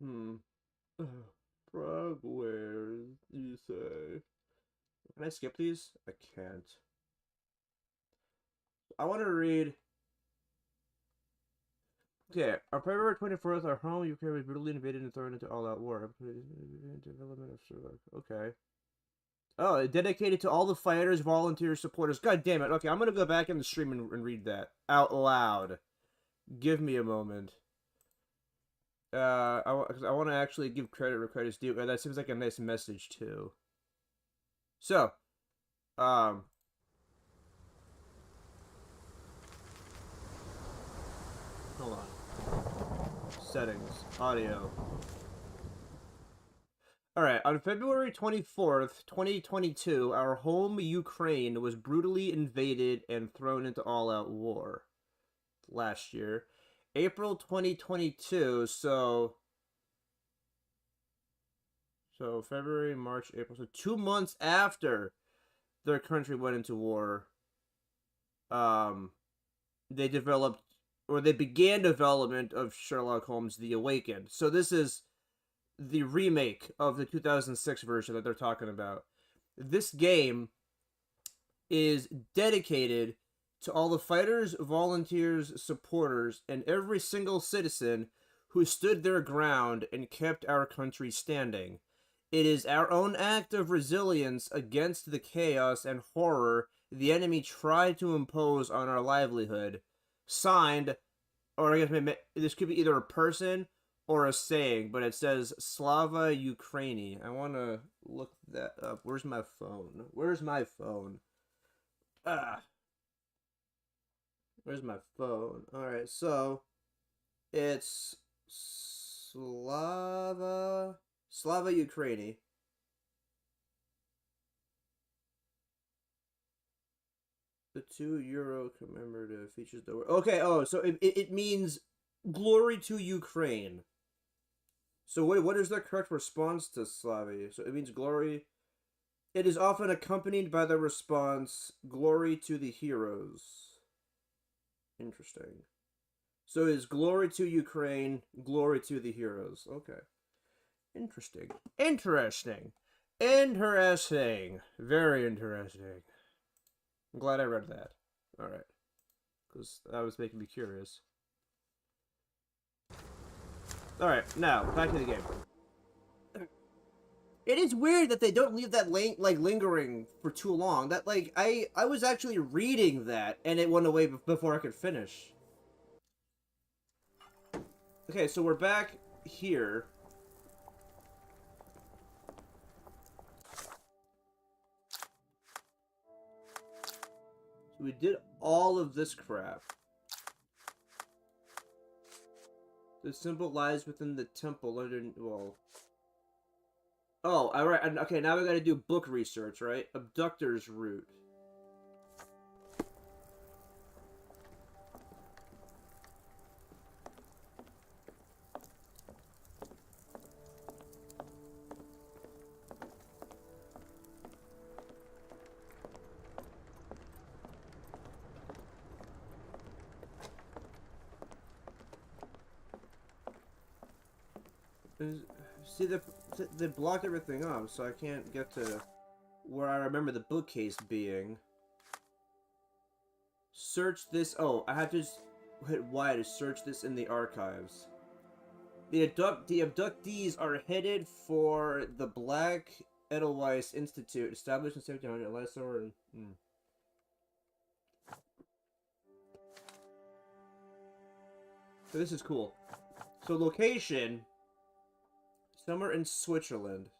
Hmm. Frog wares, you say? Can I skip these? I can't. I want to read. Okay, on February 24th, our home Ukraine was brutally invaded and thrown into all-out war. Development of Sherlock. Okay. Oh, dedicated to all the fighters, volunteers, supporters. God damn it. Okay, I'm gonna go back in the stream and read that out loud. Give me a moment. Cause I want to actually give credit where credit's due. That seems like a nice message too. So, um, hold on. Settings, audio. All right, on February 24th, 2022, our home Ukraine was brutally invaded and thrown into all-out war last year. April 2022, so February, March, April, so 2 months after their country went into war, um they developed or they began development of Sherlock Holmes The Awakened. So this is the remake of the 2006 version that they're talking about. This game is dedicated to all the fighters, volunteers, supporters, and every single citizen who stood their ground and kept our country standing. It is our own act of resilience against the chaos and horror the enemy tried to impose on our livelihood. Signed, or I guess this could be either a person or a saying, but it says Slava Ukraini. I want to look that up. Where's my phone? Where's my phone? Ah, where's my phone? All right, so it's Slava Ukraini. The €2 commemorative features the word. Okay, oh, so it means glory to Ukraine. So what is the correct response to Slavi? So it means glory. It is often accompanied by the response glory to the heroes. Interesting. So is glory to Ukraine, glory to the heroes. Okay. Interesting. Interesting. Interesting. Very interesting. I'm glad I read that. Alright. Because that was making me curious. Alright, now, back to the game. It is weird that they don't leave that lingering for too long. That I was actually reading that and it went away before I could finish. Okay, so we're back here. So we did all of this crap. The symbol lies within the temple under, well... Oh, alright, okay, now we gotta do book research, right? Abductor's route. See, they blocked everything up, so I can't get to where I remember the bookcase being. Search this. Oh, I have to just hit Y to search this in the archives. The abductees are headed for the Black Edelweiss Institute, established in 1700. And So this is cool. So location, somewhere in Switzerland.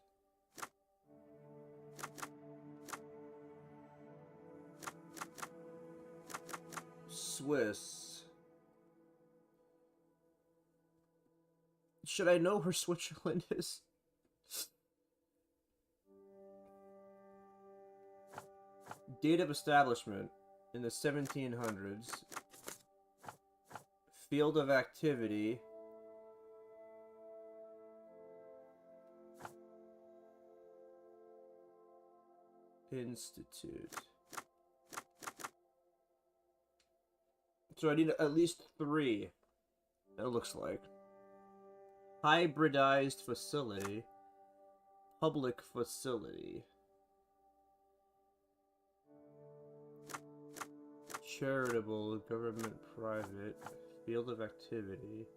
Swiss. Should I know where Switzerland is? Date of establishment in the 1700s. Field of activity. Institute. So I need at least 3. It looks like. Hybridized facility. Public facility. Charitable, government, private. Field of activity.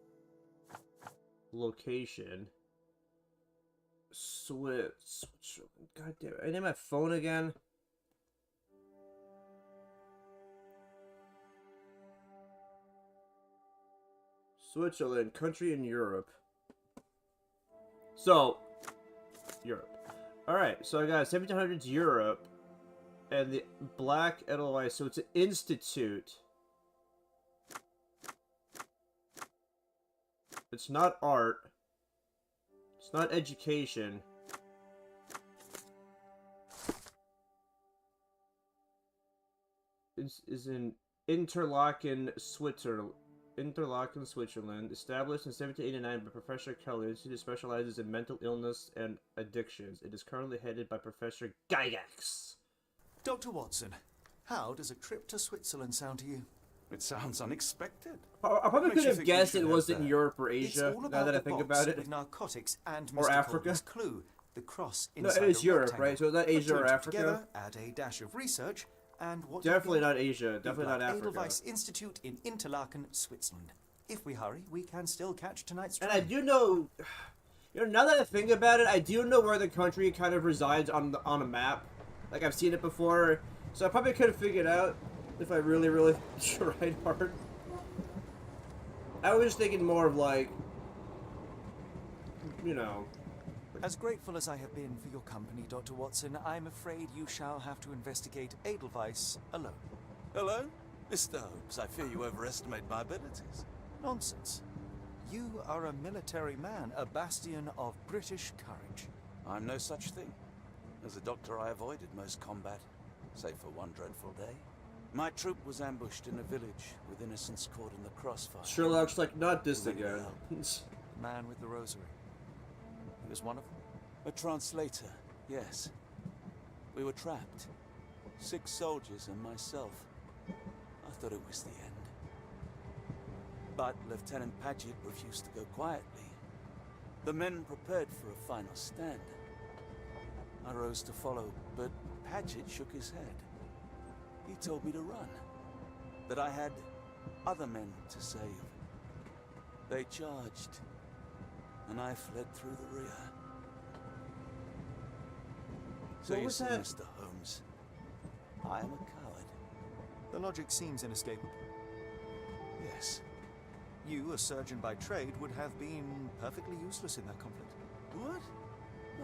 Location. Switzerland. God damn it. I need my phone again. Switzerland, country in Europe. So, Europe. Alright, so I got 1700s Europe. And the Black Edelweiss, so it's an institute. It's not art. It's not education. Is in Interlaken, Switzerland. Interlaken, Switzerland. Established in 1789 by Professor Keller, the institute specializes in mental illness and addictions. It is currently headed by Professor Gygax. Dr. Watson, how does a trip to Switzerland sound to you? It sounds unexpected. I probably could have guessed it wasn't Europe or Asia, now that I think about it. With narcotics and or Africa. Clue, the cross No, it is Europe, rectangle. right? So is that Asia or Africa? Together, add a dash of research, and what definitely not Asia, definitely not Africa. Edelweiss Institute in Interlaken, Switzerland. If we hurry, we can still catch tonight's train. And I do know, now that I think about it, I do know where the country kind of resides on a map. Like, I've seen it before, so I probably could have figured out if I really, really tried hard. I was thinking more of, like, you know... As grateful as I have been for your company, Dr. Watson, I'm afraid you shall have to investigate Edelweiss alone. Hello? Mr. Holmes, I fear you overestimate my abilities. Nonsense. You are a military man, a bastion of British courage. I'm no such thing. As a doctor, I avoided most combat, save for one dreadful day. My troop was ambushed in a village, with innocents caught in the crossfire. Sherlock's like, not this again. Man with the rosary. He was one of them? A translator, yes. We were trapped. 6 soldiers and myself. I thought it was the end. But Lieutenant Paget refused to go quietly. The men prepared for a final stand. I rose to follow, but Paget shook his head. He told me to run. That I had other men to save. They charged, and I fled through the rear. So you see, Mr. Holmes, I am a coward. The logic seems inescapable. Yes. You, a surgeon by trade, would have been perfectly useless in that conflict. What?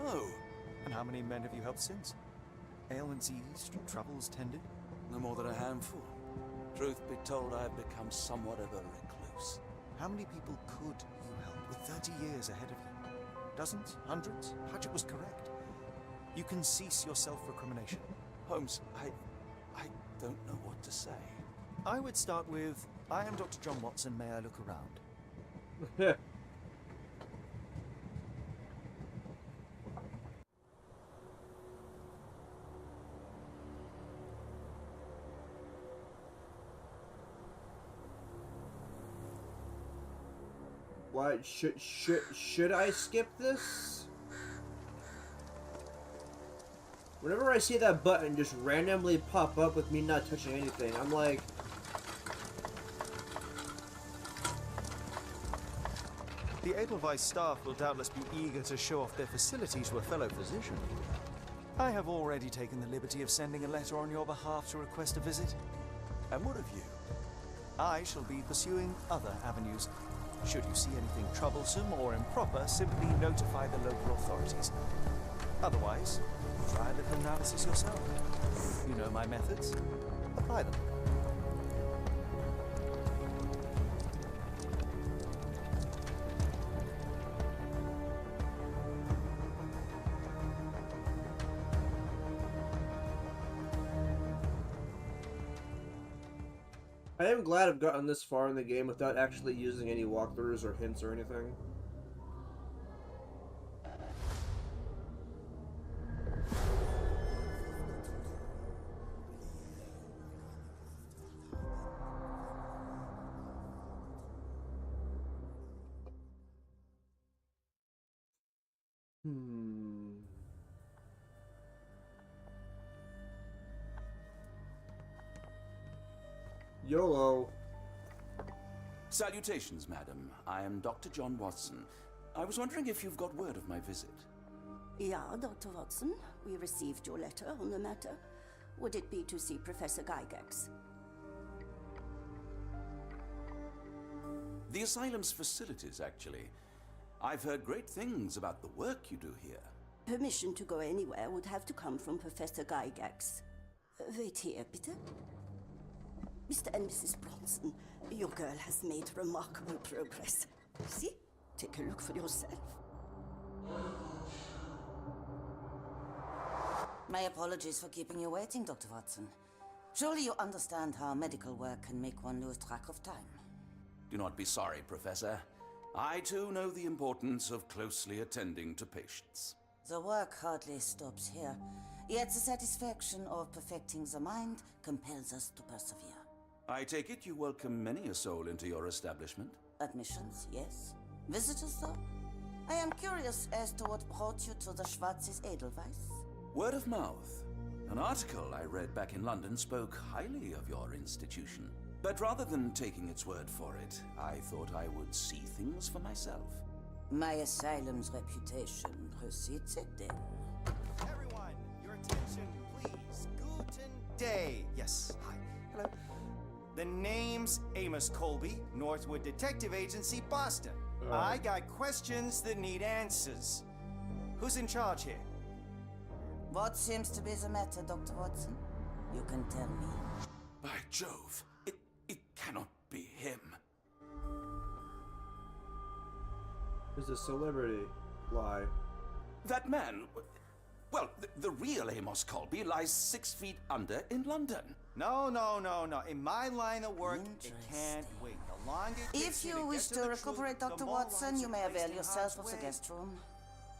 No. And how many men have you helped since? Ailments eased, troubles tended? No more than a handful. Truth be told, I have become somewhat of a recluse. How many people could you help with 30 years ahead of you? Dozens? Hundreds? Paget was correct. You can cease your self-recrimination. Holmes, I don't know what to say. I would start with, I am Dr. John Watson, may I look around? What, should I skip this? Whenever I see that button just randomly pop up with me not touching anything, I'm like... The Edelweiss staff will doubtless be eager to show off their facility to a fellow physician. I have already taken the liberty of sending a letter on your behalf to request a visit. And what of you? I shall be pursuing other avenues. Should you see anything troublesome or improper, simply notify the local authorities. Otherwise, try a little analysis yourself. You know my methods. Apply them. I am glad I've gotten this far in the game without actually using any walkthroughs or hints or anything. YOLO. Salutations, madam. I am Dr. John Watson. I was wondering if you've got word of my visit. Yeah, Dr. Watson. We received your letter on the matter. Would it be to see Professor Gygax? The asylum's facilities, actually. I've heard great things about the work you do here. Permission to go anywhere would have to come from Professor Gygax. Wait here, bitte. Mr. and Mrs. Bronson, your girl has made remarkable progress. See? Take a look for yourself. My apologies for keeping you waiting, Dr. Watson. Surely you understand how medical work can make one lose track of time. Do not be sorry, Professor. I too know the importance of closely attending to patients. The work hardly stops here, yet the satisfaction of perfecting the mind compels us to persevere. I take it you welcome many a soul into your establishment? Admissions, yes. Visitors, though? I am curious as to what brought you to the Schwarzes Edelweiss. Word of mouth. An article I read back in London spoke highly of your institution. But rather than taking its word for it, I thought I would see things for myself. My asylum's reputation precedes it, then. Everyone, your attention, please. Guten Day. Yes, hi. Hello. The name's Amos Colby, Northwood Detective Agency, Boston. I got questions that need answers. Who's in charge here? What seems to be the matter, Dr. Watson? You can tell me. By Jove, it cannot be him. Is a celebrity. Lie. That man, well, the real Amos Colby lies 6 feet under in London. No. In my line of work, it can't wait. The longer it takes If me you to wish get to to the recuperate, truth, the Dr. more Watson, lives you are may placed avail in yourself harm's of the way. guest room.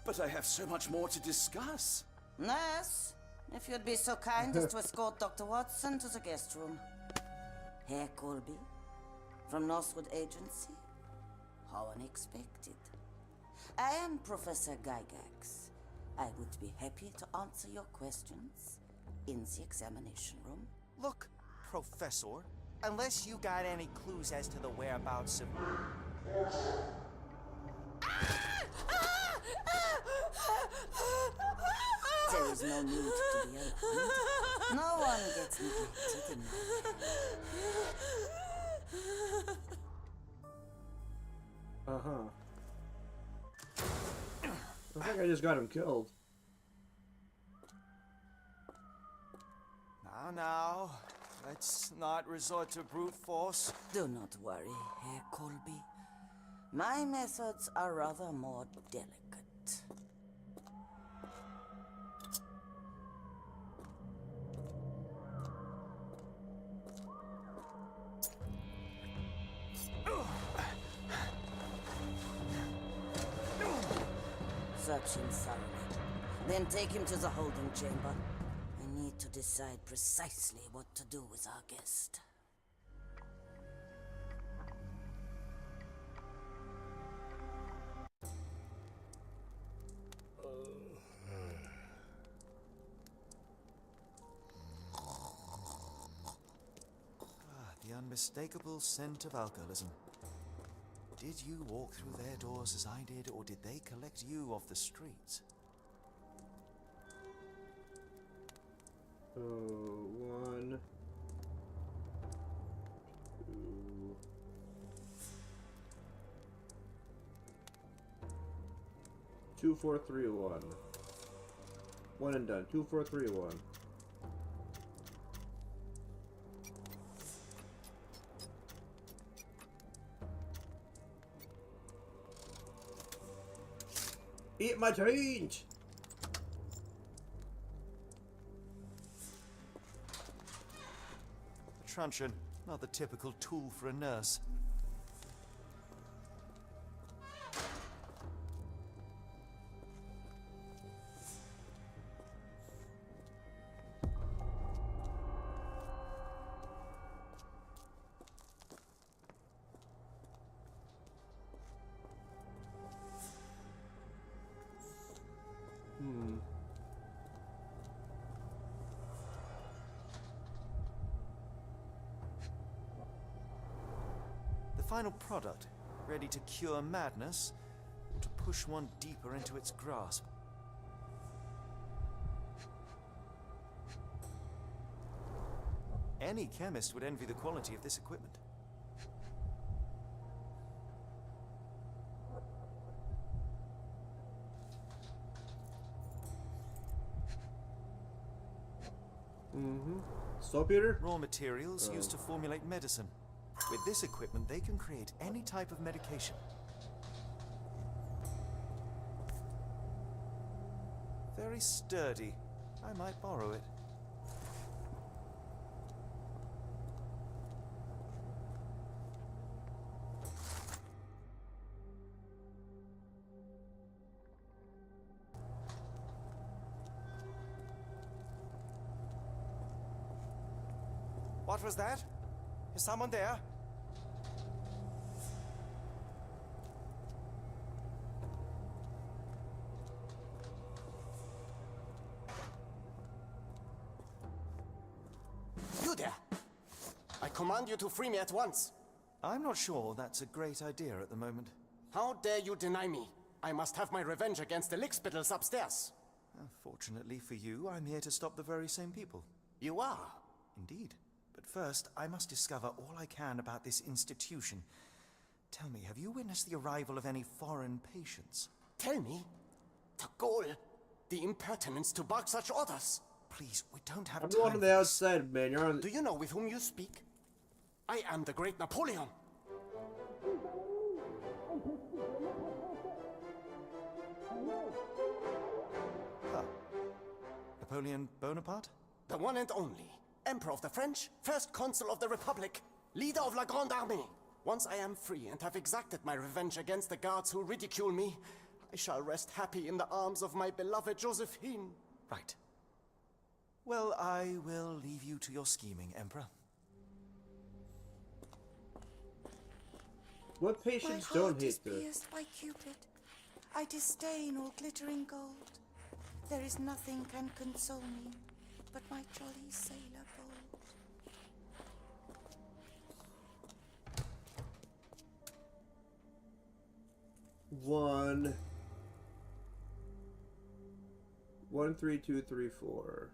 But I have so much more to discuss. Nurse, if you'd be so kind as to escort Dr. Watson to the guest room. Herr Colby, from Northwood Agency. How unexpected. I am Professor Gygax. I would be happy to answer your questions in the examination room. Look, Professor, unless you got any clues as to the whereabouts of... There is no need to be alarmed. No one gets neglected in my care. I think I just got him killed. Now, let's not resort to brute force. Do not worry, Herr Colby. My methods are rather more delicate. Search him thoroughly. Then take him to the holding chamber. I need to decide precisely what to do with our guest. The unmistakable scent of alcoholism. Did you walk through their doors as I did, or did they collect you off the streets? So, 1, 2. Two, 4, 3, 1. One and done. 2, 4, 3, 1. Eat my change! Truncheon, not the typical tool for a nurse. final product, ready to cure madness, or to push one deeper into its grasp. Any chemist would envy the quality of this equipment. Saltpeter? Raw materials used to formulate medicine. With this equipment, they can create any type of medication. Very sturdy. I might borrow it. What was that? Is someone there? You there! I command you to free me at once. I'm not sure that's a great idea at the moment. How dare you deny me? I must have my revenge against the lickspittles upstairs. Fortunately for you, I'm here to stop the very same people. You are? Indeed. But first, I must discover all I can about this institution. Tell me, have you witnessed the arrival of any foreign patients? Tell me. The gall. The impertinence to bark such orders. Please, we don't have I'm time going on for the this. outside, man. You're on. Do you know with whom you speak? I am the great Napoleon. Huh. Napoleon Bonaparte? The one and only. Emperor of the French, first consul of the Republic, leader of La Grande Armée. Once I am free and have exacted my revenge against the guards who ridicule me, I shall rest happy in the arms of my beloved Josephine. Right. Well, I will leave you to your scheming, Emperor. What My patients heart don't is hate this? pierced by Cupid. I disdain all glittering gold. There is nothing can console me but my jolly sailor bold. One. 1, 3, 2, 3, 4.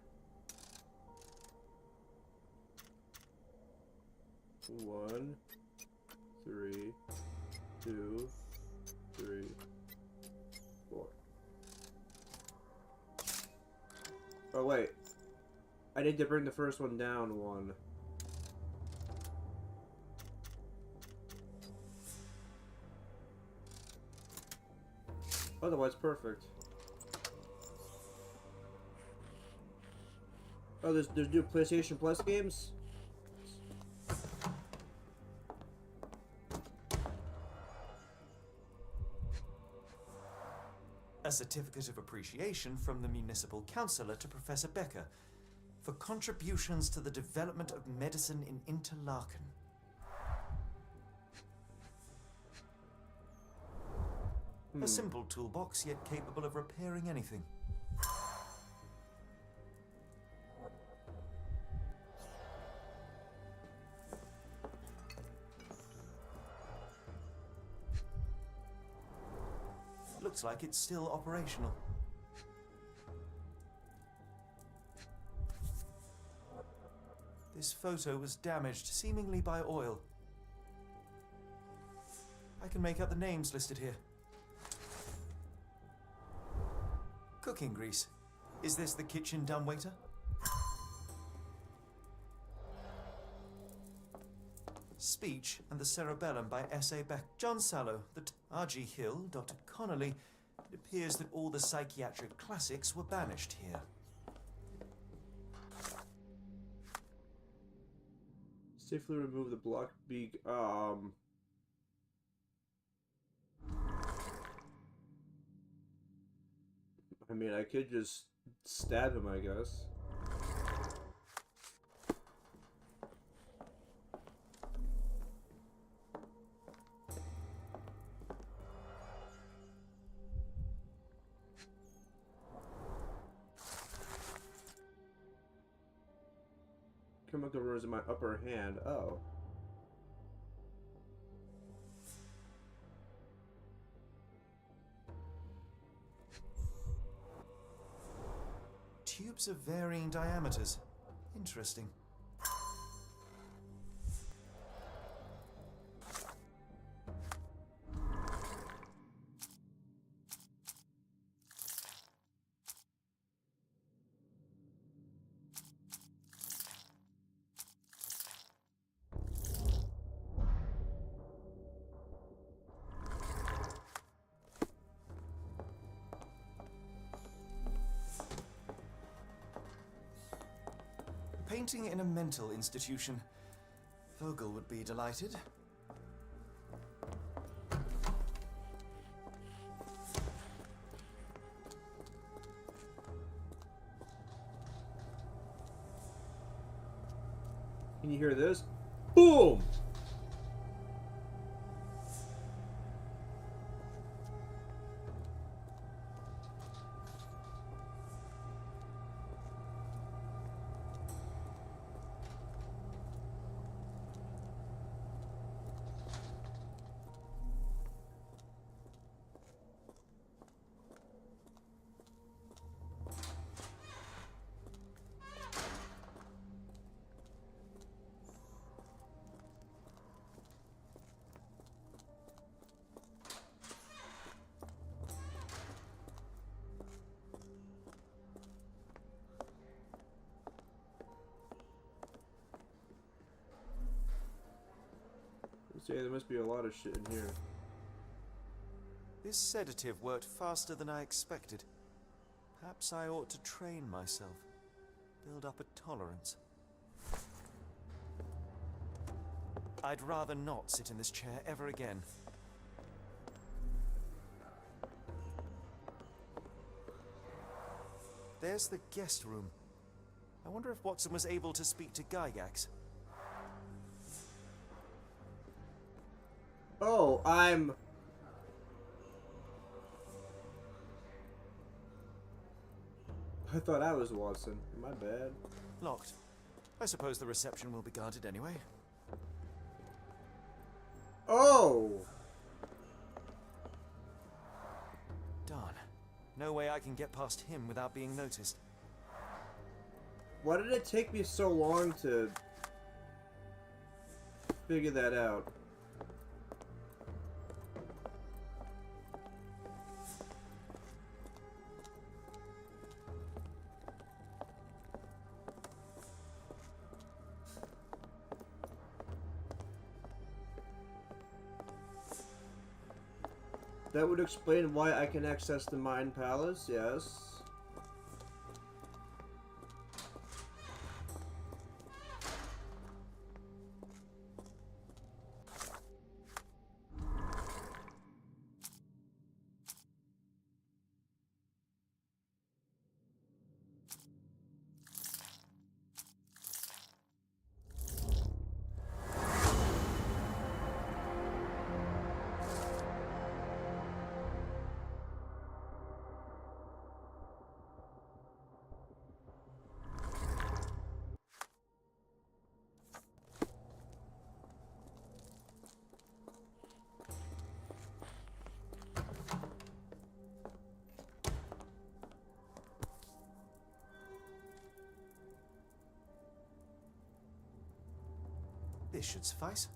1, 3, 2, 3, 4. Oh wait, I need to bring the first one down one. Otherwise, perfect. Oh, there's new PlayStation Plus games? A certificate of appreciation from the municipal councillor to Professor Becker for contributions to the development of medicine in Interlaken. A simple toolbox, yet capable of repairing anything. Looks like it's still operational. This photo was damaged, seemingly by oil. I can make out the names listed here. Cooking grease. Is this the kitchen dumbwaiter? Speech and the Cerebellum by S.A. Beck. John Sallow, R.G. Hill, Dr. Connolly. It appears that all the psychiatric classics were banished here. Safely remove the block beak. I mean, I could just stab him, I guess. Chemical runes in my upper hand. Oh. Tubes of varying diameters. Interesting. Painting in a mental institution. Vogel would be delighted. Can you hear this? Boom! Say there must be a lot of shit in here. This sedative worked faster than I expected. Perhaps I ought to train myself. Build up a tolerance. I'd rather not sit in this chair ever again. There's the guest room. I wonder if Watson was able to speak to Gygax. Oh, I thought I was Watson. My bad. Locked. I suppose the reception will be guarded anyway. Oh! Darn. No way I can get past him without being noticed. Why did it take me so long to figure that out? That would explain why I can access the Mind Palace, yes. This should suffice.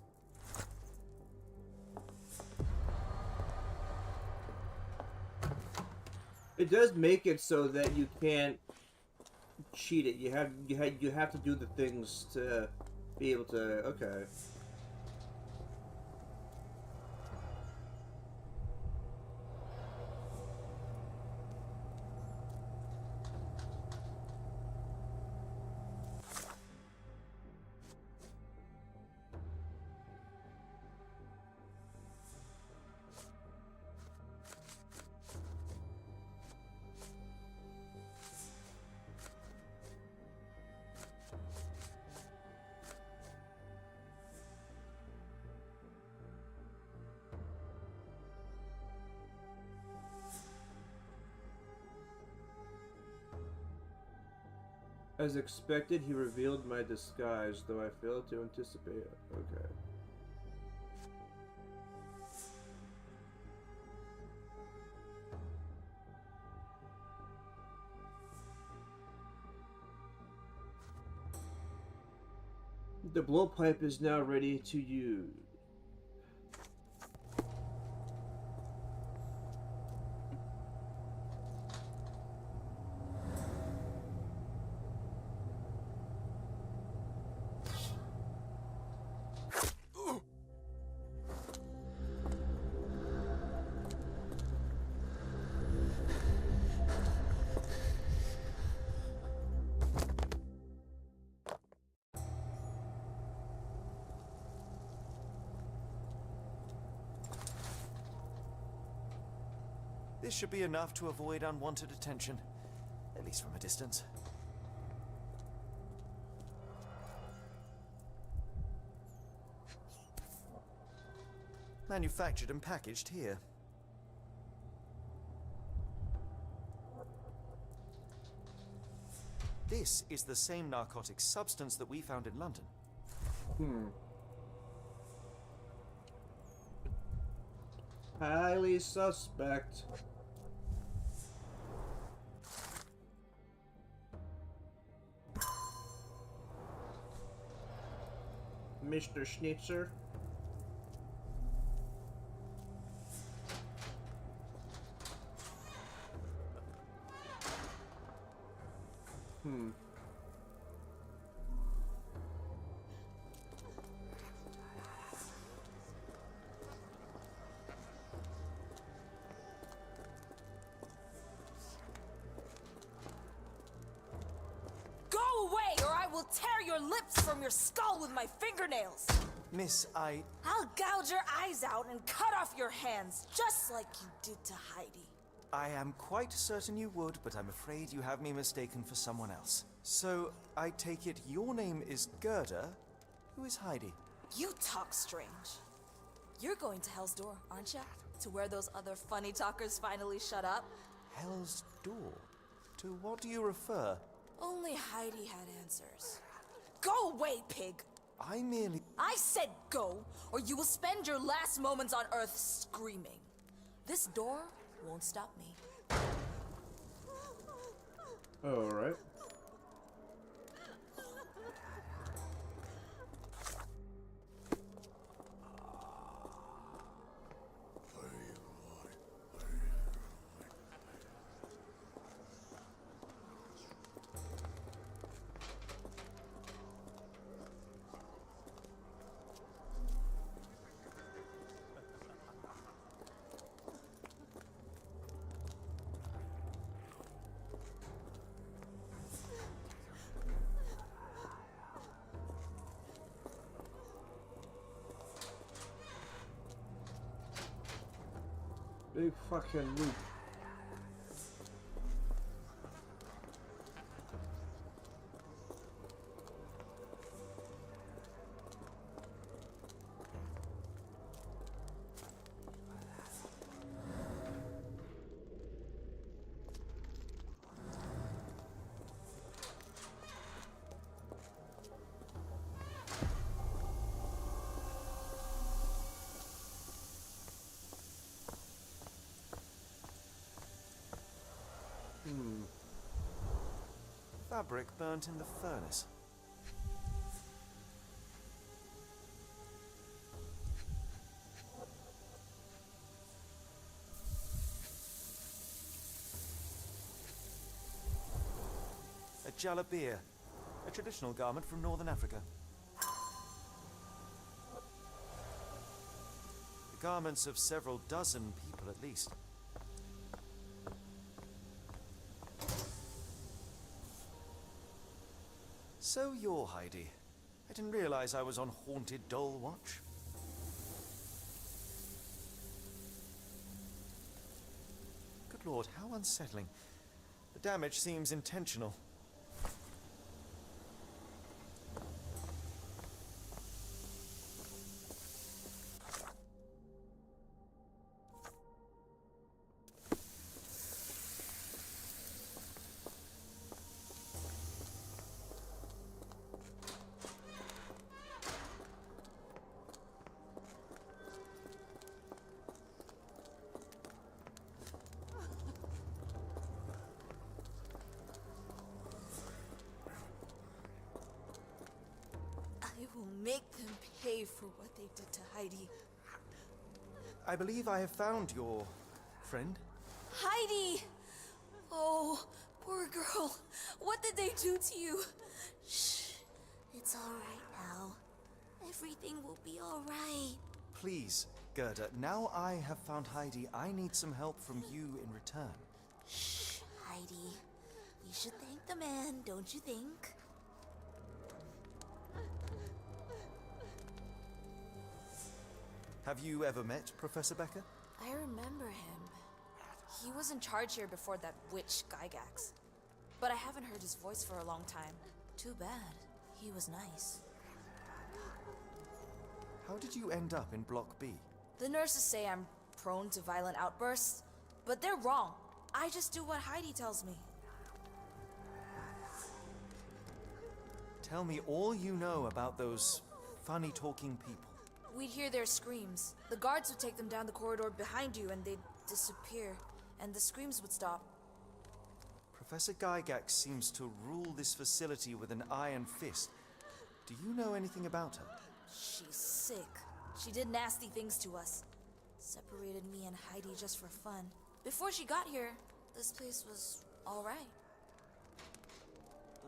It does make it so that you can't cheat it. You have to do the things to be able to. Okay. As expected, he revealed my disguise, though I failed to anticipate it. Okay. The blowpipe is now ready to use. This should be enough to avoid unwanted attention, at least from a distance. Manufactured and packaged here. This is the same narcotic substance that we found in London. Highly suspect. Mr. Schnitzer. Go away, or I will tear your lips from your skull with my fingernails! Miss, I'll gouge your eyes out and cut off your hands, just like you did to Heidi. I am quite certain you would, but I'm afraid you have me mistaken for someone else. So, I take it your name is Gerda? Who is Heidi? You talk strange. You're going to Hell's Door, aren't you? To where those other funny talkers finally shut up? Hell's Door? To what do you refer? Only Heidi had answers. Go away, pig! I said go, or you will spend your last moments on Earth screaming. This door won't stop me. Alright. Big fucking loop. Fabric burnt in the furnace. A jalabia, a traditional garment from northern Africa. The garments of several dozen people at least. So you're Heidi. I didn't realize I was on Haunted Doll Watch. Good lord, how unsettling. The damage seems intentional. did to Heidi. I believe I have found your friend. Heidi! Oh, poor girl. What did they do to you? Shh. It's all right now. Everything will be all right. Please, Gerda, now I have found Heidi, I need some help from you in return. Shh, Heidi. We should thank the man, don't you think? Have you ever met Professor Becker? I remember him. He was in charge here before that witch Gygax. But I haven't heard his voice for a long time. Too bad. He was nice. How did you end up in Block B? The nurses say I'm prone to violent outbursts, but they're wrong. I just do what Heidi tells me. Tell me all you know about those funny-talking people. We'd hear their screams. The guards would take them down the corridor behind you and they'd disappear, and the screams would stop. Professor Gygax seems to rule this facility with an iron fist. Do you know anything about her? She's sick. She did nasty things to us. Separated me and Heidi just for fun. Before she got here, this place was all right.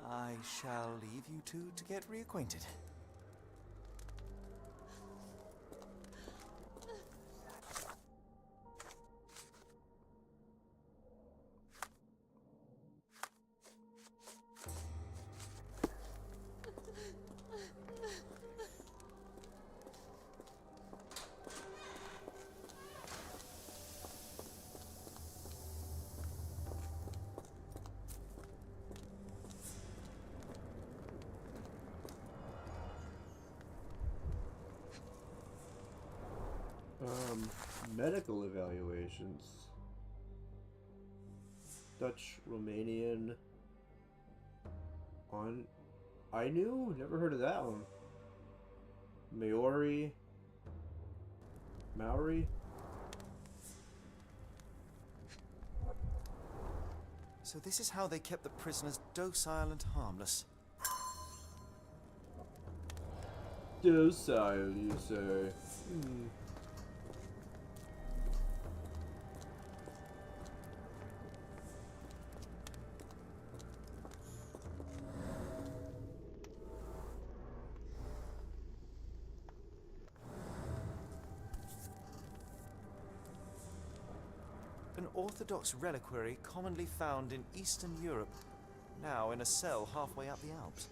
I shall leave you two to get reacquainted. Medical evaluations. Dutch, Romanian. On Ainu? Never heard of that one. Maori. Maori? So this is how they kept the prisoners docile and harmless. Docile, you say? An Orthodox reliquary commonly found in Eastern Europe, now in a cell halfway up the Alps.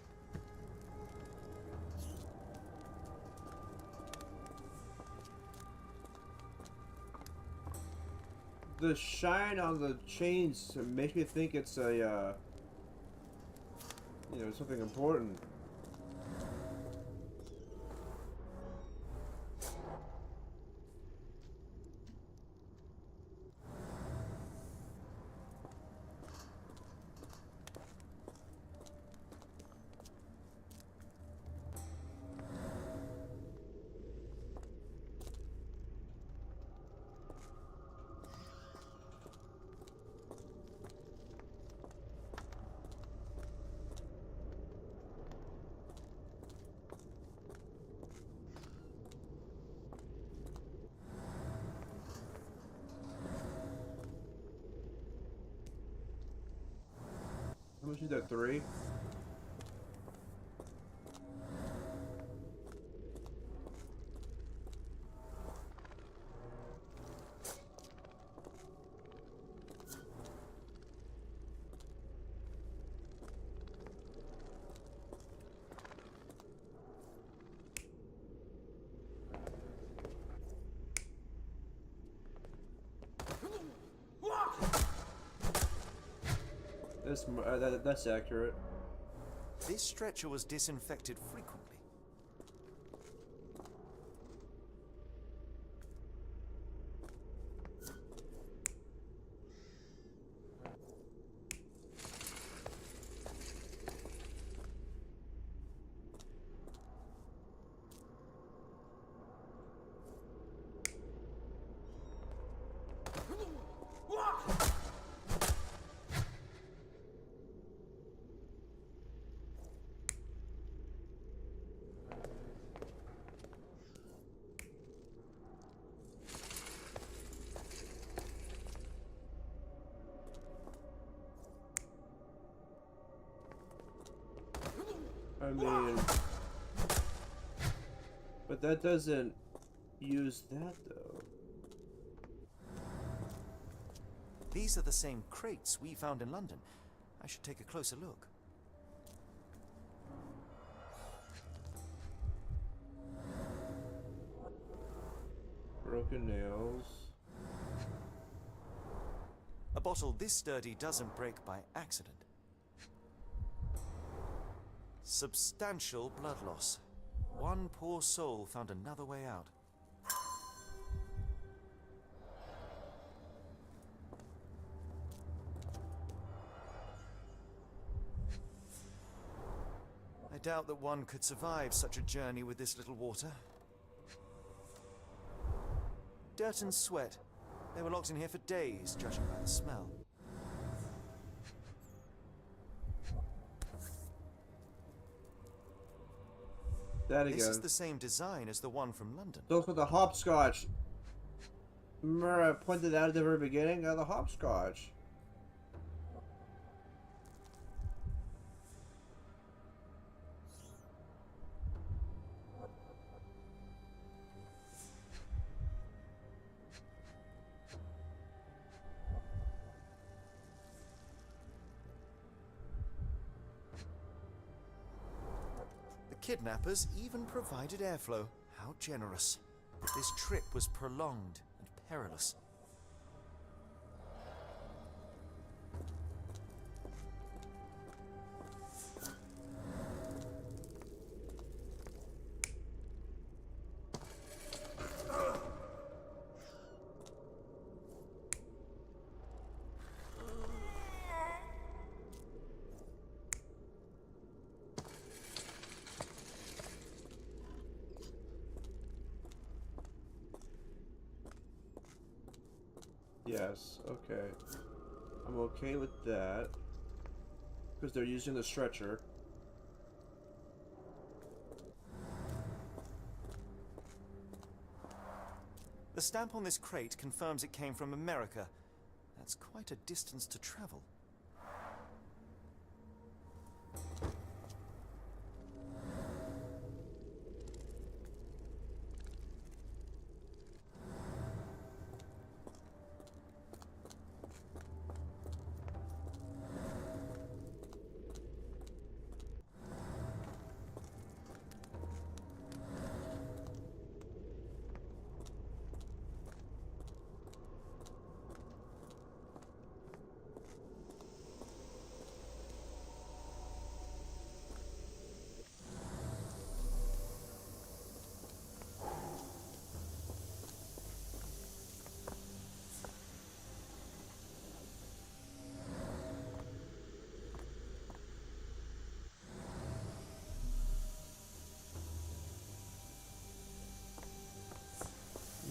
The shine on the chains makes me think it's a, something important. How much is that? 3? That's accurate. This stretcher was disinfected frequently. I mean, but that doesn't use that though. These are the same crates we found in London. I should take a closer look. Broken nails. A bottle this sturdy doesn't break by accident. Substantial blood loss. One poor soul found another way out. I doubt that one could survive such a journey with this little water. Dirt and sweat. They were locked in here for days, judging by the smell. That again. This is the same design as the one from London. Those with the hopscotch. Remember I pointed out at the very beginning? The hopscotch. Kidnappers even provided airflow. How generous. But this trip was prolonged and perilous. Yes, okay. I'm okay with that. Because they're using the stretcher. The stamp on this crate confirms it came from America. That's quite a distance to travel.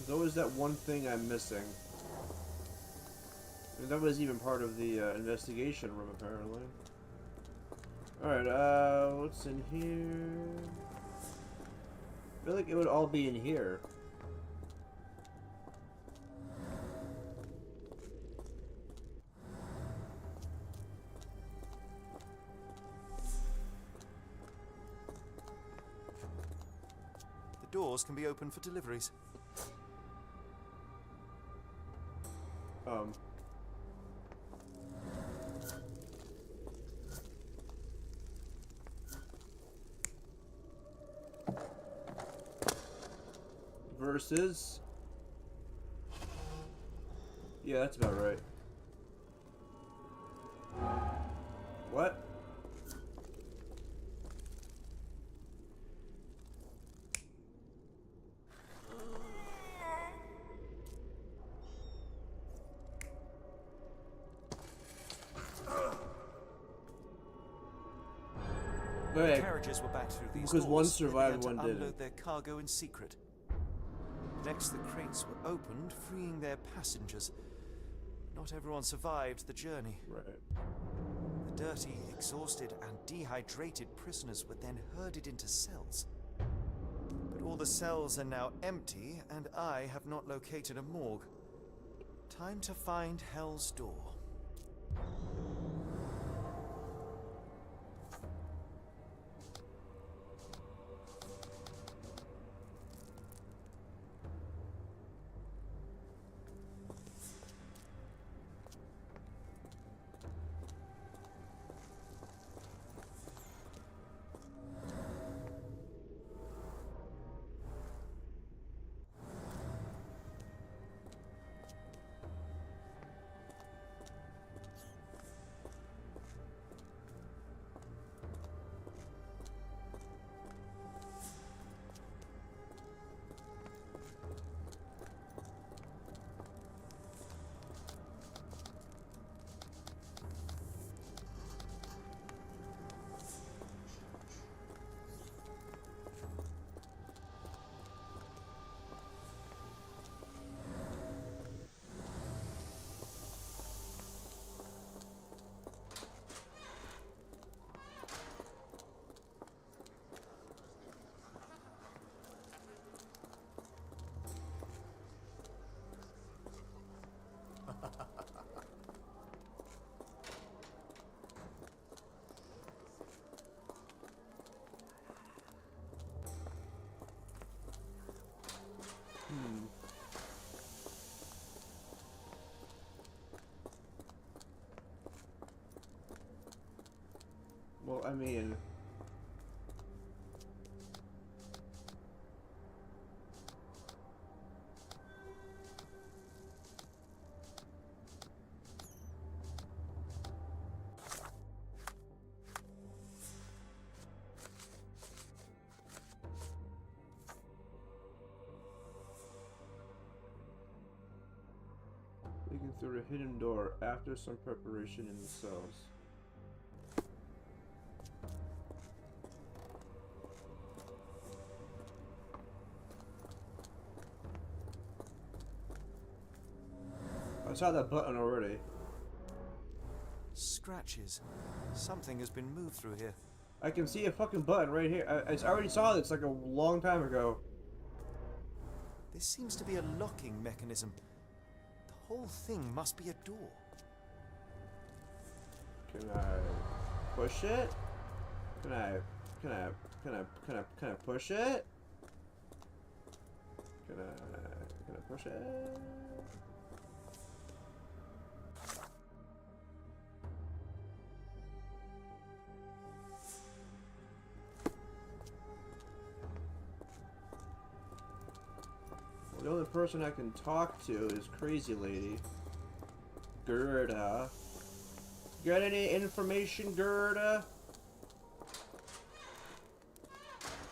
There's always that one thing I'm missing. And that was even part of the investigation room, apparently. Alright, what's in here? I feel like it would all be in here. The doors can be opened for deliveries. Versus... Yeah, that's about right. What? The carriages were back through these because doors. one survived, They began one to didn't. unload their cargo in secret. Next, the crates were opened, freeing their passengers. Not everyone survived the journey. Right. The dirty, exhausted, and dehydrated prisoners were then herded into cells. But all the cells are now empty, and I have not located a morgue. Time to find Hell's Door. Well, I mean... Leaking through a hidden door after some preparation in the cells. I saw that button already. Scratches. Something has been moved through here. I can see a fucking button right here. I already saw this like a long time ago. This seems to be a locking mechanism. The whole thing must be a door. Can I push it? Can I push it? Can I push it? Well, the only person I can talk to is Crazy Lady. Gerda. Got any information, Gerda?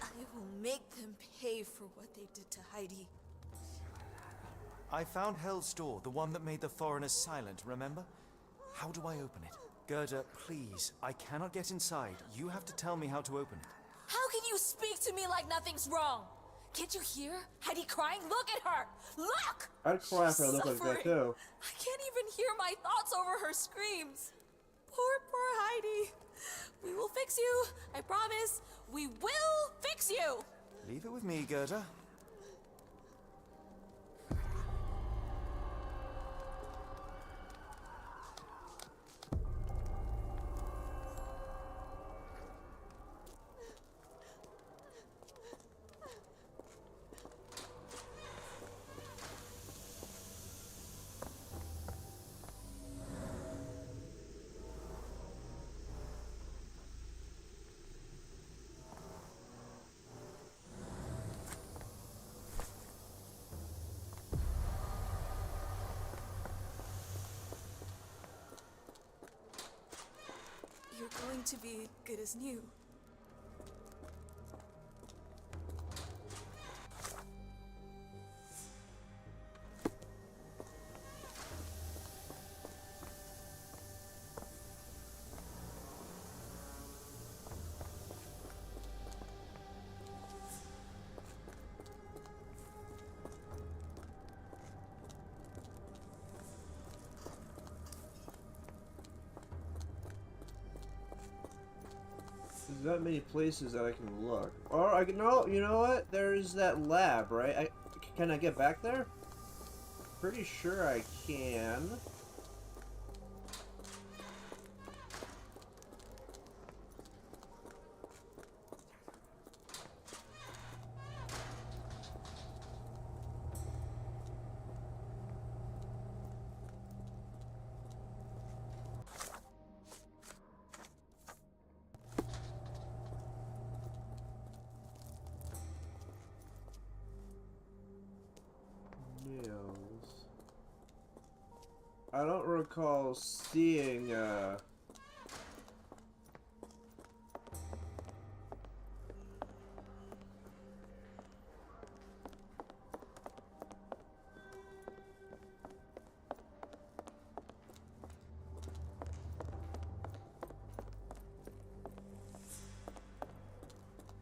I will make them pay for what they did to Heidi. I found Hell's door, the one that made the foreigners silent, remember? How do I open it? Gerda, please, I cannot get inside. You have to tell me how to open it. How can you speak to me like nothing's wrong? Can't you hear Heidi crying? Look at her! Look! I'd cry if I looked like that too. I can't even hear my thoughts over her screams. Poor Heidi. We will fix you. I promise. We will fix you. Leave it with me, Gerda. You're going to be good as new. There's that many places that I can look. Or I can, no, you know what? There's that lab, right? Can I get back there? Pretty sure I can. Nails. I don't recall seeing,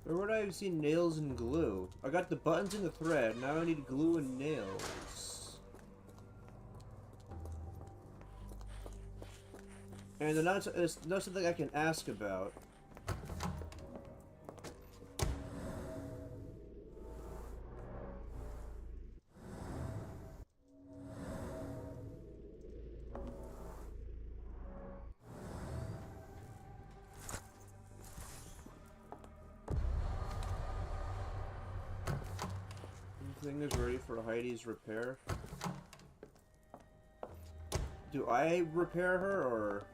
Where would I have seen nails and glue? I got the buttons and the thread, now I need glue and nails. And there's not something I can ask about. Thing is ready for Heidi's repair. Do I repair her, or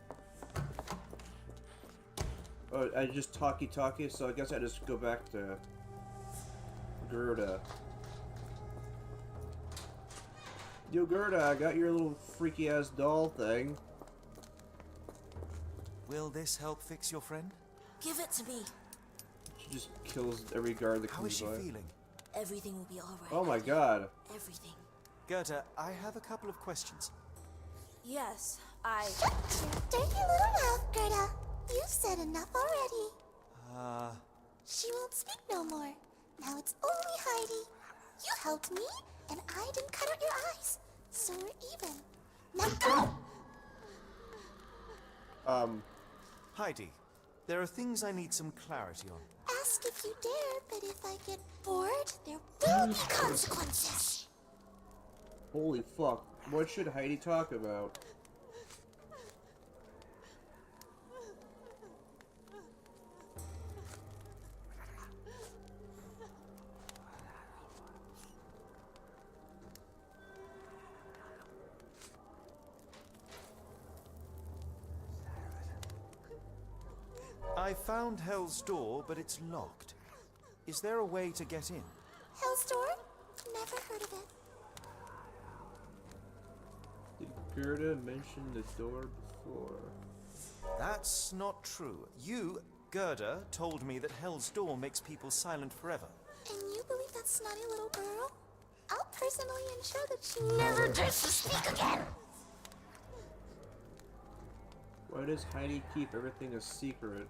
Oh, I just talkie, so I guess I just go back to Gerda. Yo, Gerda, I got your little freaky ass doll thing. Will this help fix your friend? Give it to me. She just kills every guard that How is comes she by. feeling? Everything will be alright. Oh my god. Everything. Gerda, I have a couple of questions. Yes, Shut your dirty little mouth, Gerda. You've said enough already. She won't speak no more. Now it's only Heidi. You helped me, and I didn't cut out your eyes. So we're even. Now go! Heidi, there are things I need some clarity on. Ask if you dare, but if I get bored, there will be consequences. Holy fuck. What should Heidi talk about? I found Hell's Door, but it's locked. Is there a way to get in? Hell's Door? Never heard of it. Did Gerda mention the door before? That's not true. You, Gerda, told me that Hell's Door makes people silent forever. And you believe that snotty little girl? I'll personally ensure that she never dares to speak again! Why does Heidi keep everything a secret?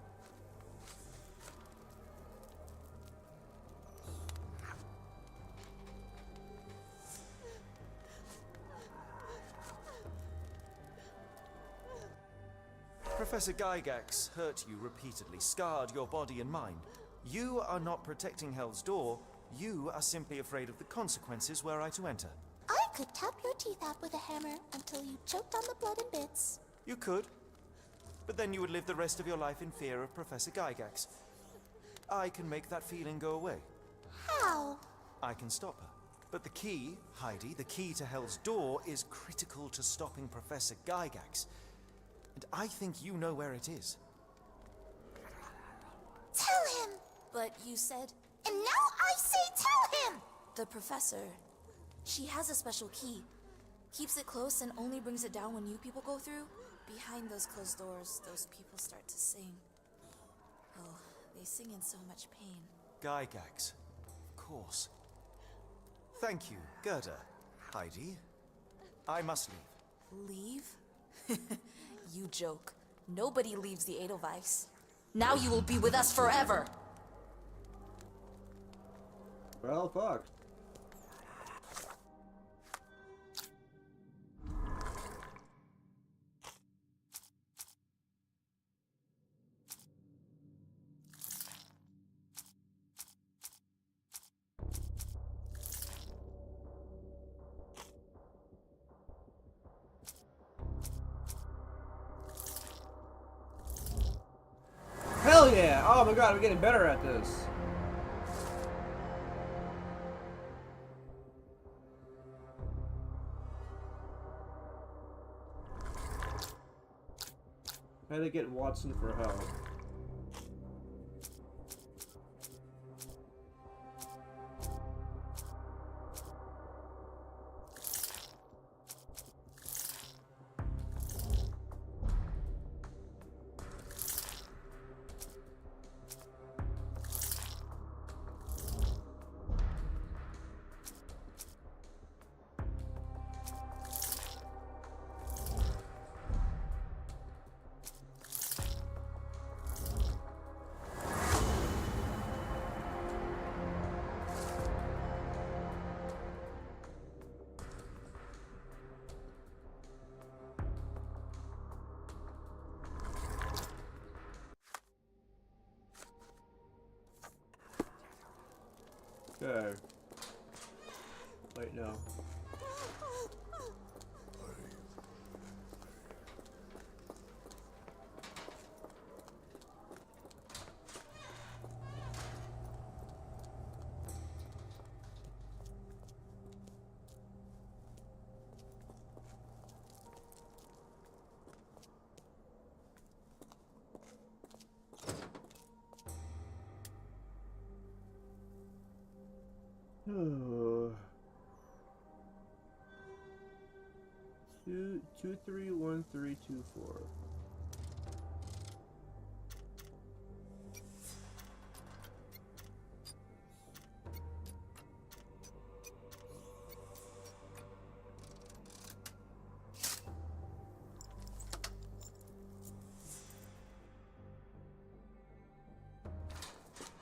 Professor Gygax hurt you repeatedly, scarred your body and mind. You are not protecting Hell's Door. You are simply afraid of the consequences were I to enter. I could tap your teeth out with a hammer until you choked on the blood in bits. You could. But then you would live the rest of your life in fear of Professor Gygax. I can make that feeling go away. How? I can stop her. But the key, Heidi, the key to Hell's Door is critical to stopping Professor Gygax. And I think you know where it is. Tell him! But you said And now I say tell him! the professor. She has a special key. Keeps it close and only brings it down when you people go through. Behind those closed doors, those people start to sing. Oh, they sing in so much pain. Gygax. Of course. Thank you, Gerda. Heidi. I must leave. Leave? You joke. Nobody leaves the Edelweiss. Now you will be with us forever! Well, fuck. Hell yeah! Oh my god, I'm getting better at this. How to get Watson for help. Okay. Wait, no. Oh. 231324.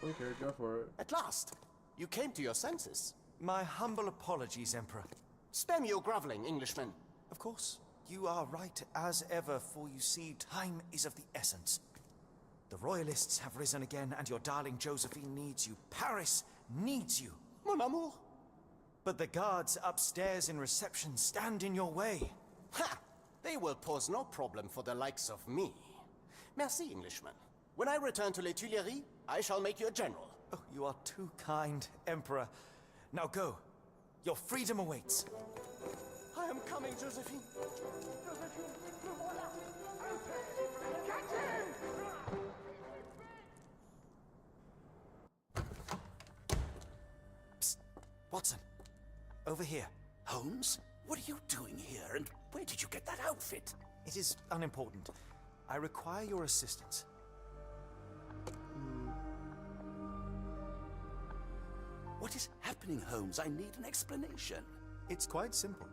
Okay, go for it. At last! You came to your senses. My humble apologies, Emperor. Spare me your groveling, Englishman. Of course, you are right as ever, for you see, time is of the essence. The Royalists have risen again, and your darling Josephine needs you. Paris needs you. Mon amour. But the guards upstairs in reception stand in your way. Ha! They will pose no problem for the likes of me. Merci, Englishman. When I return to Les Tuileries, I shall make you a general. Oh, you are too kind, Emperor. Now go. Your freedom awaits. I am coming, Josephine. Psst. Watson. Over here. Holmes? What are you doing here, and where did you get that outfit? It is unimportant. I require your assistance. What is happening, Holmes? I need an explanation. It's quite simple.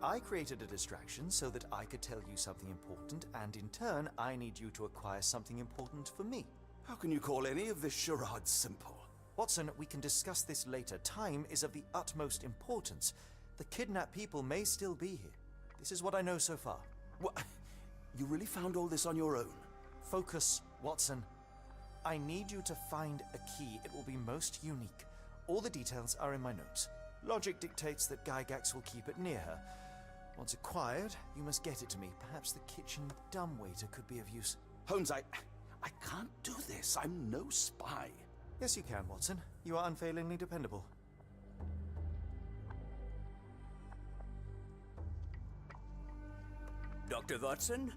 I created a distraction so that I could tell you something important, and in turn, I need you to acquire something important for me. How can you call any of this charade simple? Watson, we can discuss this later. Time is of the utmost importance. The kidnapped people may still be here. This is what I know so far. What? You really found all this on your own? Focus, Watson. I need you to find a key. It will be most unique. All the details are in my notes. Logic dictates that Gygax will keep it near her. Once acquired, you must get it to me. Perhaps the kitchen dumbwaiter could be of use. Holmes, I can't do this. I'm no spy. Yes, you can, Watson. You are unfailingly dependable. Dr. Watson,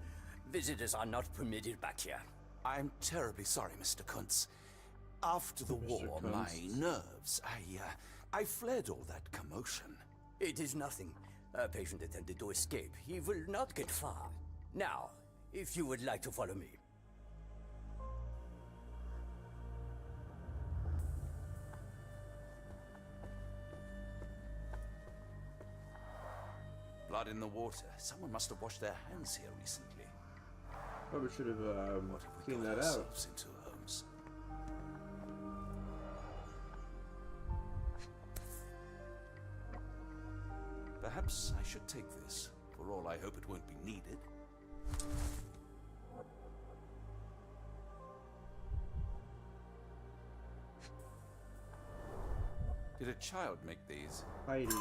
visitors are not permitted back here. I'm terribly sorry, Mr. Kuntz. After the war, my nerves, I fled all that commotion. It is nothing. A patient attempted to escape. He will not get far. Now, if you would like to follow me. Blood in the water. Someone must have washed their hands here recently. Probably should have What have we cleaned got that out. ourselves into, Holmes? Perhaps I should take this. For all I hope it won't be needed. Did a child make these? Heidi.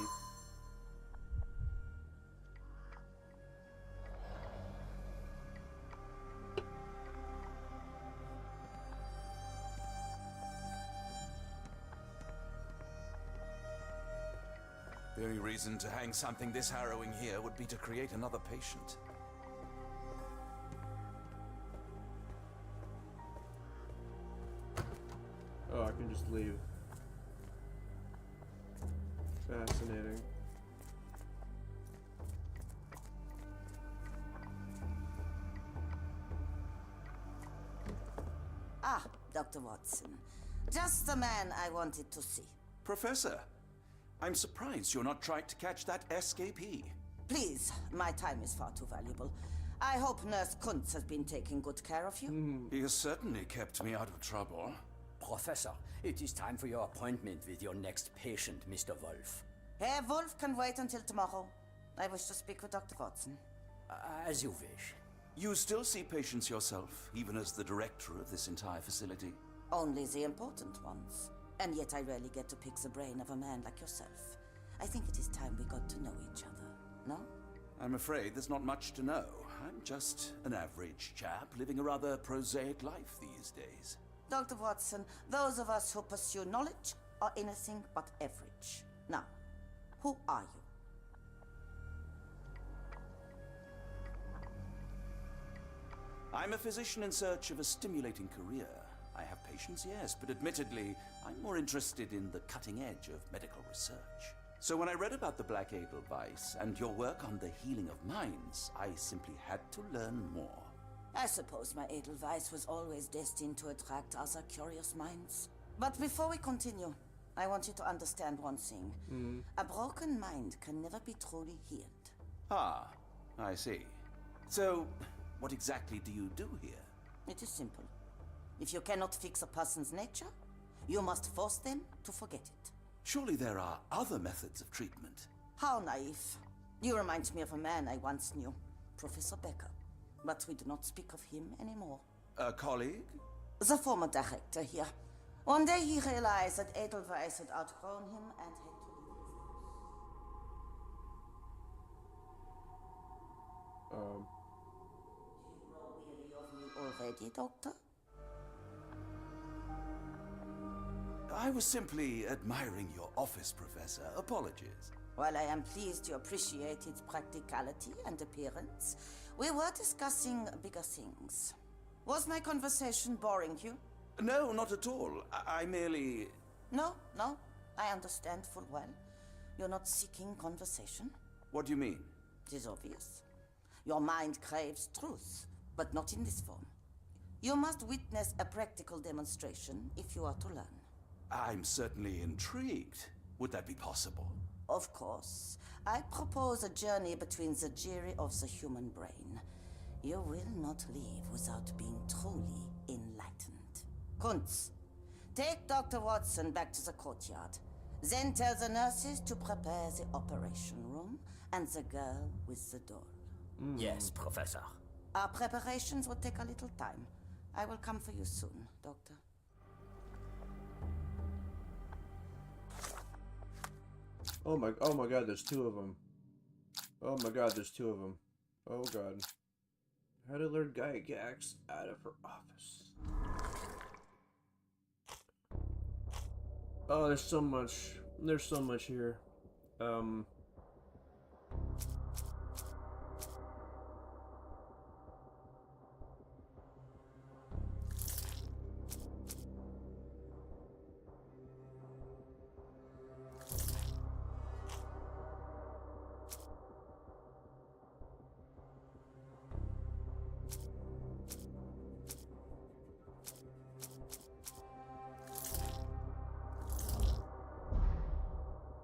The only reason to hang something this harrowing here would be to create another patient. Oh, I can just leave. Fascinating. Ah, Dr. Watson. Just the man I wanted to see. Professor, I'm surprised you're not trying to catch that escapee. Please, my time is far too valuable. I hope Nurse Kuntz has been taking good care of you. He has certainly kept me out of trouble. Professor, it is time for your appointment with your next patient, Mr. Wolf. Herr Wolf can wait until tomorrow. I wish to speak with Dr. Watson. As you wish. You still see patients yourself, even as the director of this entire facility? Only the important ones. And yet I rarely get to pick the brain of a man like yourself. I think it is time we got to know each other, no? I'm afraid there's not much to know. I'm just an average chap living a rather prosaic life these days. Dr. Watson, those of us who pursue knowledge are anything but average. Now, who are you? I'm a physician in search of a stimulating career. I have patients, yes, but admittedly, I'm more interested in the cutting edge of medical research. So when I read about the Black Edelweiss and your work on the healing of minds, I simply had to learn more. I suppose my Edelweiss was always destined to attract other curious minds. But before we continue, I want you to understand one thing. A broken mind can never be truly healed. Ah, I see. So, what exactly do you do here? It is simple. If you cannot fix a person's nature, you must force them to forget it. Surely there are other methods of treatment. How naive. You remind me of a man I once knew, Professor Becker. But we do not speak of him anymore. A colleague? The former director here. One day he realized that Edelweiss had outgrown him and had to leave his post. You grow weary of me already, Doctor? I was simply admiring your office, Professor. Apologies. While I am pleased you appreciate its practicality and appearance, we were discussing bigger things. Was my conversation boring you? No, not at all. I merely... No, I understand full well. You're not seeking conversation. What do you mean? It is obvious. Your mind craves truth, but not in this form. You must witness a practical demonstration if you are to learn. I'm certainly intrigued. Would that be possible? Of course. I propose a journey between the jury of the human brain. You will not leave without being truly enlightened. Kuntz, take Dr. Watson back to the courtyard. Then tell the nurses to prepare the operation room and the girl with the doll. Yes, Professor. Our preparations will take a little time. I will come for you soon, Doctor. Oh my god, there's two of them. Oh my god, there's two of them. Oh god. How to lure Gygax out of her office. Oh, there's so much. There's so much here.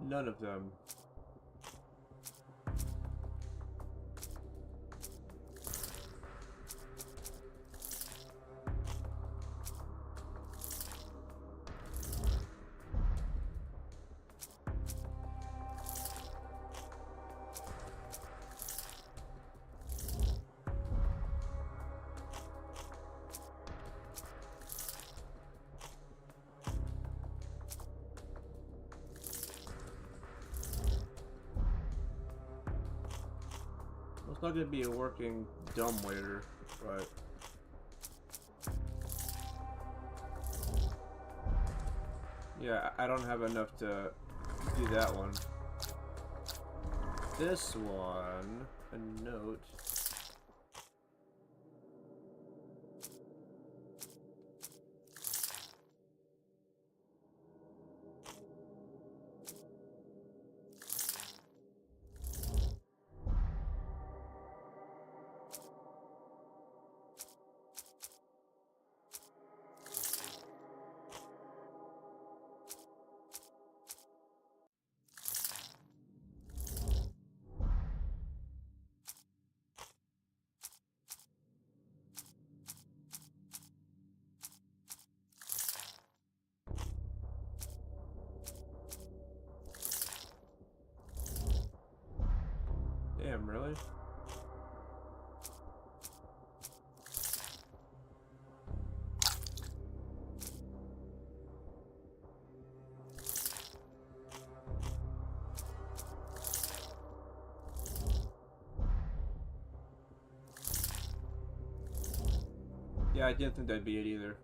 None of them. It's not gonna be a working dumbwaiter, but yeah, I don't have enough to do that one. This one, a note. Damn, really? Yeah, I didn't think that'd be it either.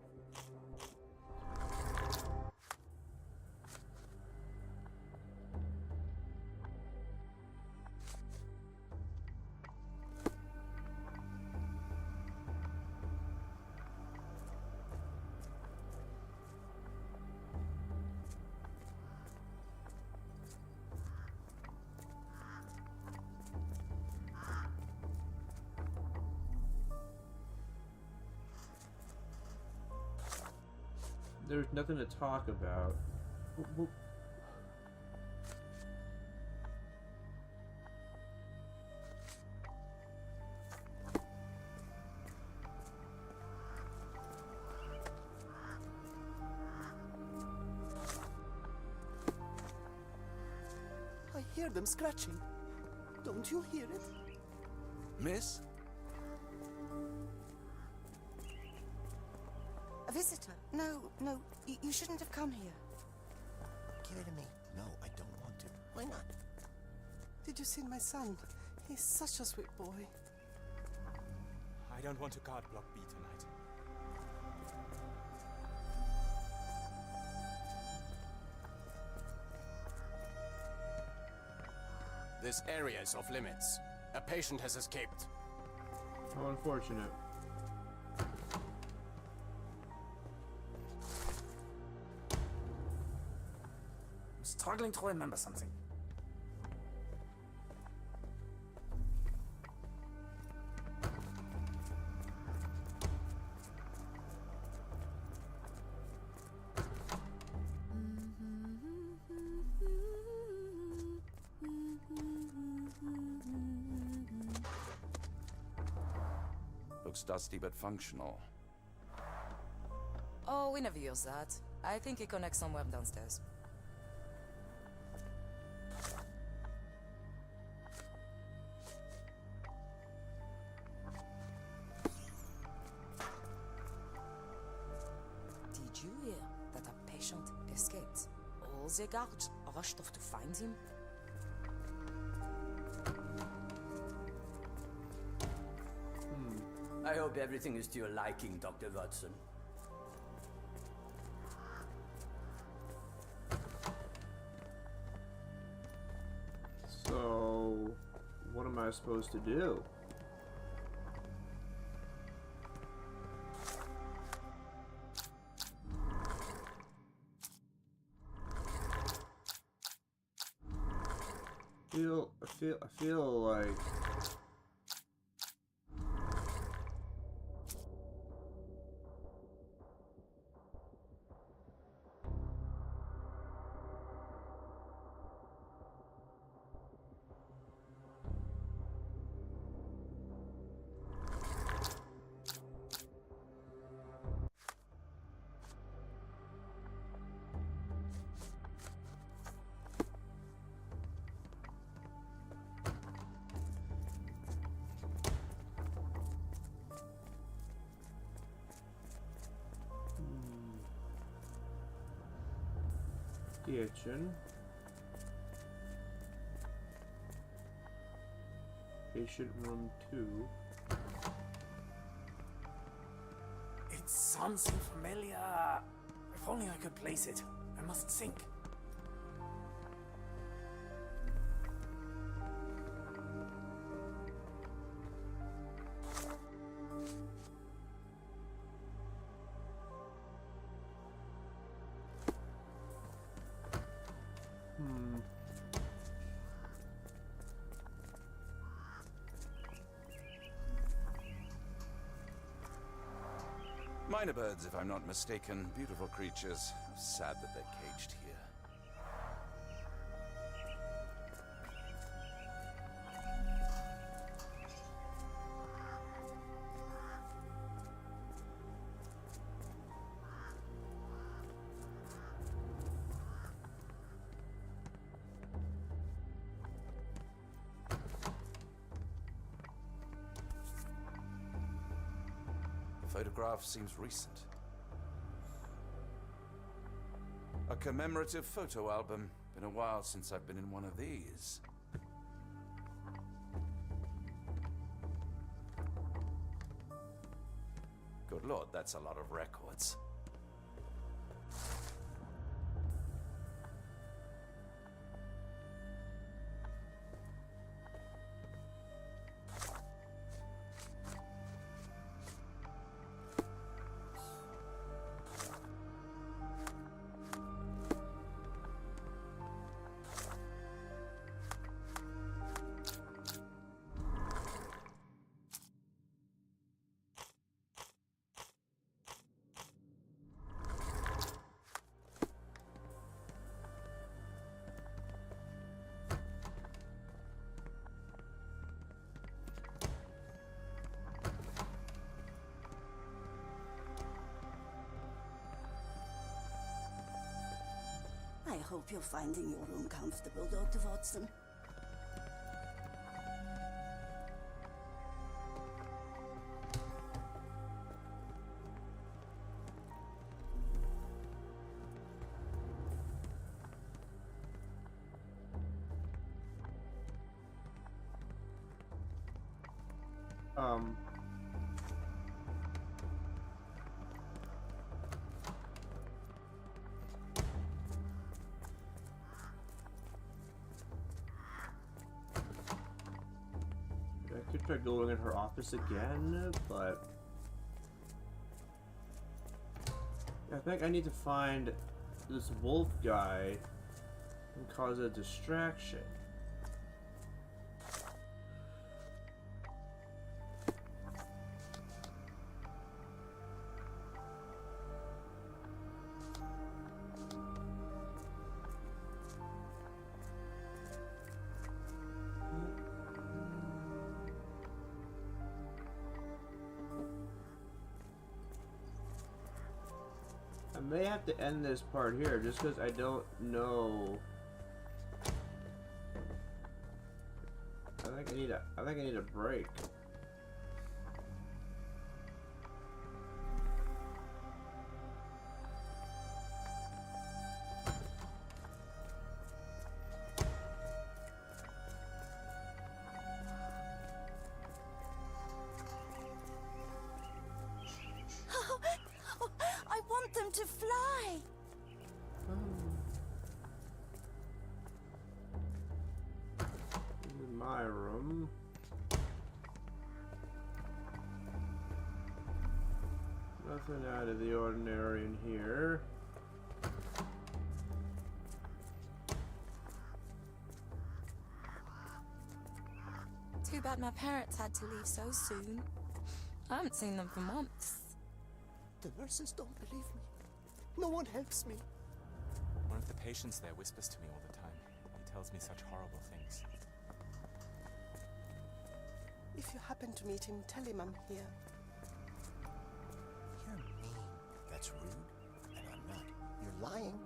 there's nothing to talk about. I hear them scratching. Don't you hear it? Miss? A visitor? No, no, you shouldn't have come here. Give it to me. No, I don't want to. Why not? Did you see my son? He's such a sweet boy. I don't want to guard Block B tonight. This area is off limits. A patient has escaped. How unfortunate. I'm struggling to remember something. Looks dusty but functional. Oh, we never use that. I think it connects somewhere downstairs. Did you hear that a patient escaped? All the guards rushed off to find him. I hope everything is to your liking, Dr. Watson. So, what am I supposed to do? I feel like kitchen. Patient room 2. It's something familiar. If only I could place it. I must think. Minor birds, if I'm not mistaken. Beautiful creatures. Sad that they're caged here. The photograph seems recent. A commemorative photo album. Been a while since I've been in one of these. Good lord, that's a lot of records. hope you're finding your room comfortable, Dr. Watson. I could try going in her office again, but I think I need to find this wolf guy and cause a distraction. I may have to end this part here just because I don't know. I think I need a break. I want them to fly! This is my room. Nothing out of the ordinary in here. Too bad my parents had to leave so soon. I haven't seen them for months. The nurses don't believe me. No one helps me. One of the patients there whispers to me all the time. He tells me such horrible things. If you happen to meet him, tell him I'm here. You're mean. That's rude, and I'm not. You're lying.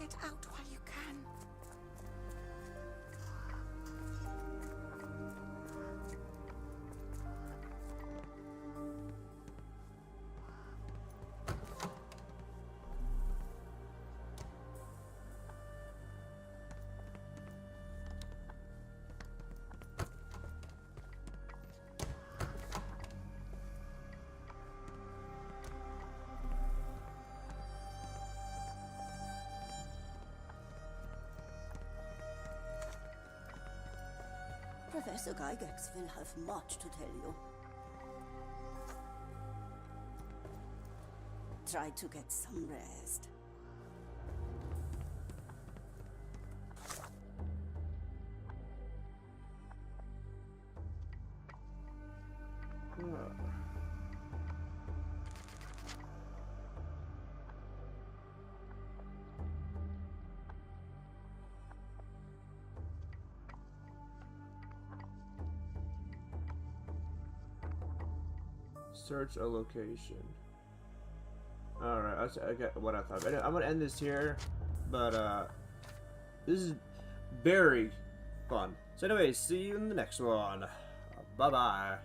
Get out while you can. Professor Gygax will have much to tell you. Try to get some rest. Search a location. Alright, I got what I thought. I'm gonna end this here, but this is very fun. So anyways, see you in the next one. Bye bye.